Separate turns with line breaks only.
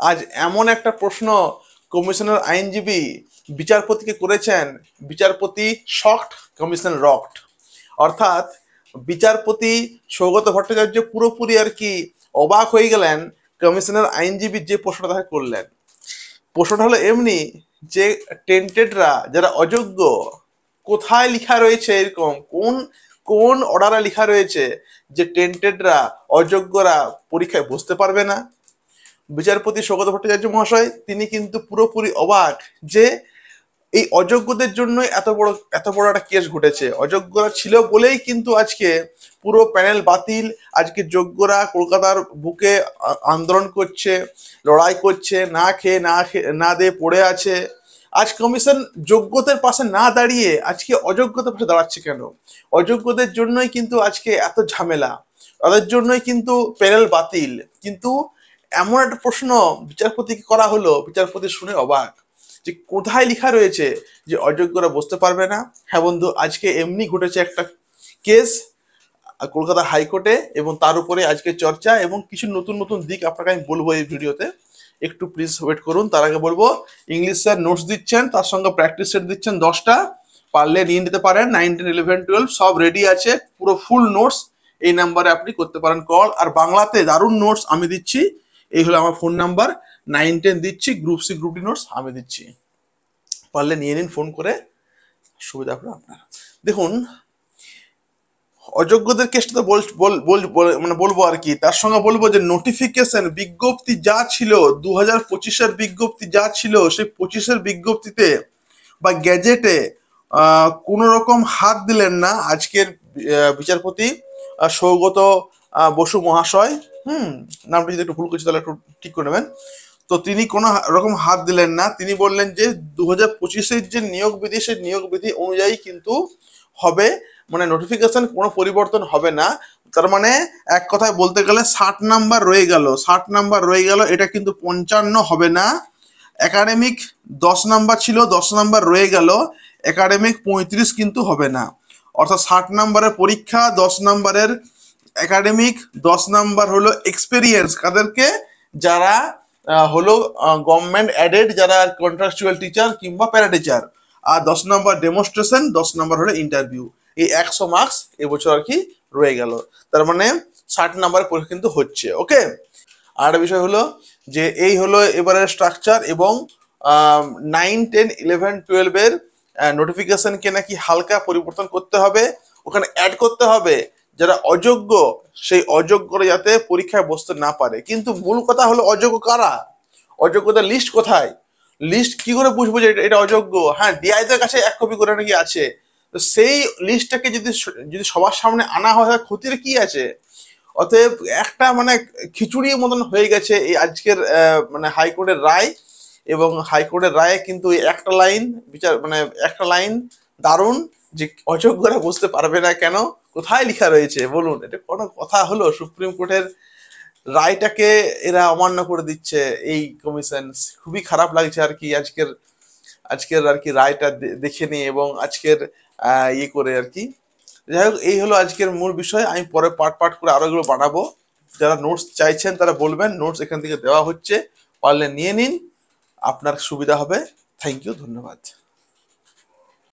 আজ এমন একটা প্রশ্ন কমিশনের আইনজীবী বিচারপতিকে করেছেন, বিচারপতি শকড, কমিশন রকড। অর্থাৎ বিচারপতি সৌগত ভট্টাচার্য পুরোপুরি আর কি অবাক হয়ে গেলেন কমিশনের আইনজীবী যে প্রশ্নটা তাকে করলেন। প্রশ্নটা হলো এমনি যে টেন্টেডরা যারা অযোগ্য, কোথায় লেখা রয়েছে এরকম কোন কোন অর্ডারে লেখা রয়েছে যে টেন্টেডরা অযোগ্যরা পরীক্ষায় বসতে পারবে না? বিচারপতি সৌগত ভট্টাচার্য মহাশয় তিনি কিন্তু পুরোপুরি অবাক যে এই অযোগ্যদের জন্যই এত বড় একটা কেস ঘটেছে। অযোগ্যরা ছিল বলেই কিন্তু আজকে পুরো প্যানেল বাতিল। আজকে যোগ্যরা কলকাতার বুকে আন্দোলন করছে, লড়াই করছে, না দিয়ে পড়ে আছে। আজ কমিশন যোগ্যদের পাশে না দাঁড়িয়ে আজকে অযোগ্যদের পাশে দাঁড়াচ্ছে কেন? অযোগ্যদের জন্যই কিন্তু আজকে এত ঝামেলা, তাদের জন্যই কিন্তু প্যানেল বাতিল। কিন্তু এমন একটা প্রশ্ন বিচারপতিকে করা হলো, বিচারপতি শুনে অবাক যে কোথায় লেখা রয়েছে যে অযোগ্যরা বসতে পারবে না। হ্যাঁ বন্ধু, আজকে এমনি ঘটেছে একটা কেস কলকাতা হাইকোর্টে, এবং তার উপরে আজকে চর্চা এবং কিছু নতুন নতুন দিক আপনাকে আমি বলবো এই ভিডিওতে। একটু প্লিজ ওয়েট করুন। তার আগে বলবো, ইংলিশ স্যার নোটস দিচ্ছেন, তার সঙ্গে প্র্যাকটিস সেট দিচ্ছেন 10টা, পারলে নিয়ে নিতে পারেন। 9, 10, 11, 12 সব রেডি আছে, পুরো ফুল নোটস এই নাম্বারে আপনি করতে পারেন কল। আর বাংলাতে দারুণ নোটস আমি দিচ্ছি, এই হলো আমার ফোন নাম্বার। 9, 10 দিচ্ছি, group C group D notes আমি দিচ্ছি, পারলে নিয়ে নিন ফোন করে, সুবিধা হবে আপনার। দেখুন, অযোগ্যদের কেসটা তো মানে বলবো আর কি, তার সঙ্গে বলবো যে নোটিফিকেশন বিজ্ঞপ্তি যা ছিল 2025-এর বিজ্ঞপ্তি যা ছিল, সেই 25-এর বিজ্ঞপ্তিতে বা গ্যাজেটে কোনো রকম হাত দিলেন না আজকের বিচারপতি সৌগত বসু মহাশয়। নামটা যদি একটু ভুল করছি তাহলে একটু ঠিক করে নেবেন। তো তিনি কোনো রকম হাত দিলেন না, তিনি বললেন যে 2025-এর যে নিয়োগ বিধি, সেই নিয়োগ বিধি অনুযায়ী কিন্তু হবে, মানে নোটিফিকেশন কোনো পরিবর্তন হবে না। তার মানে এক কথায় বলতে গেলে 60 নাম্বার রয়ে গেল, 60 নাম্বার রয়ে গেল, এটা কিন্তু 55 হবে না। একাডেমিক 10 নাম্বার ছিল, 10 নাম্বার রয়ে গেল, একাডেমিক 35 কিন্তু হবে না। অর্থাৎ 60 নাম্বারের পরীক্ষা, 10 নাম্বারের একাডেমিক, 10 নাম্বার হলো এক্সপেরিয়েন্স কাদেরকে, যারা হলো গভর্নমেন্ট অ্যাডেড, যারা কন্ট্রাকচুয়াল টিচার কিংবা প্যারা টিচার। আর 10 নাম্বার ডেমনস্ট্রেশন, 10 নাম্বার হলো ইন্টারভিউ। এই 100 মার্কস এবছর আর কি রয়ে গেল। তার মানে 60 নাম্বারের পরীক্ষা কিন্তু হচ্ছে। ওকে, আর একটা বিষয় হলো যে এই হলো এবারের স্ট্রাকচার, এবং 9, 10, 11, 12-এর নোটিফিকেশনকে নাকি হালকা পরিবর্তন করতে হবে, ওখানে অ্যাড করতে হবে যারা অযোগ্য, সেই অযোগ্যরা যাতে পরীক্ষায় বসতে না পারে। কিন্তু মূল কথা হলো অযোগ্য কারা, অযোগ্যতার লিস্ট কোথায়, লিস্ট কি করে বুঝবো যে এটা অযোগ্য? হ্যাঁ, ডিআইদের কাছে 1 কপি করে নাকি আছে, তো সেই লিস্টটাকে যদি যদি সবার সামনে আনা হয় তাহলে ক্ষতির কি আছে? অতএব একটা মানে খিচুড়ির মতন হয়ে গেছে এই আজকের মানে হাইকোর্টের রায়। এবং হাইকোর্টের রায়ে কিন্তু এই একটা লাইন বিচার, মানে একটা লাইন দারুণ, যে অযোগ্যরা বুঝতে পারবে না কেন, কোথায় লেখা রয়েছে বলুন? এটা কোনো কথা হলো? সুপ্রিম কোর্টের রায়টাকে এরা অমান্য করে দিচ্ছে এই কমিশন। খুবই খারাপ লাগছে আর কি আজকের আজকের আর কি রায়টা দেখে নিয়ে, এবং আজকের ইয়ে করে আর কি। যাই হোক, এই হলো আজকের মূল বিষয়। আমি পরে পার্ট পার্ট করে আরো এগুলো বানাবো। যারা নোটস চাইছেন তারা বলবেন, নোটস এখান থেকে দেওয়া হচ্ছে, পারলে নিয়ে নিন, আপনার সুবিধা হবে। থ্যাংক ইউ, ধন্যবাদ।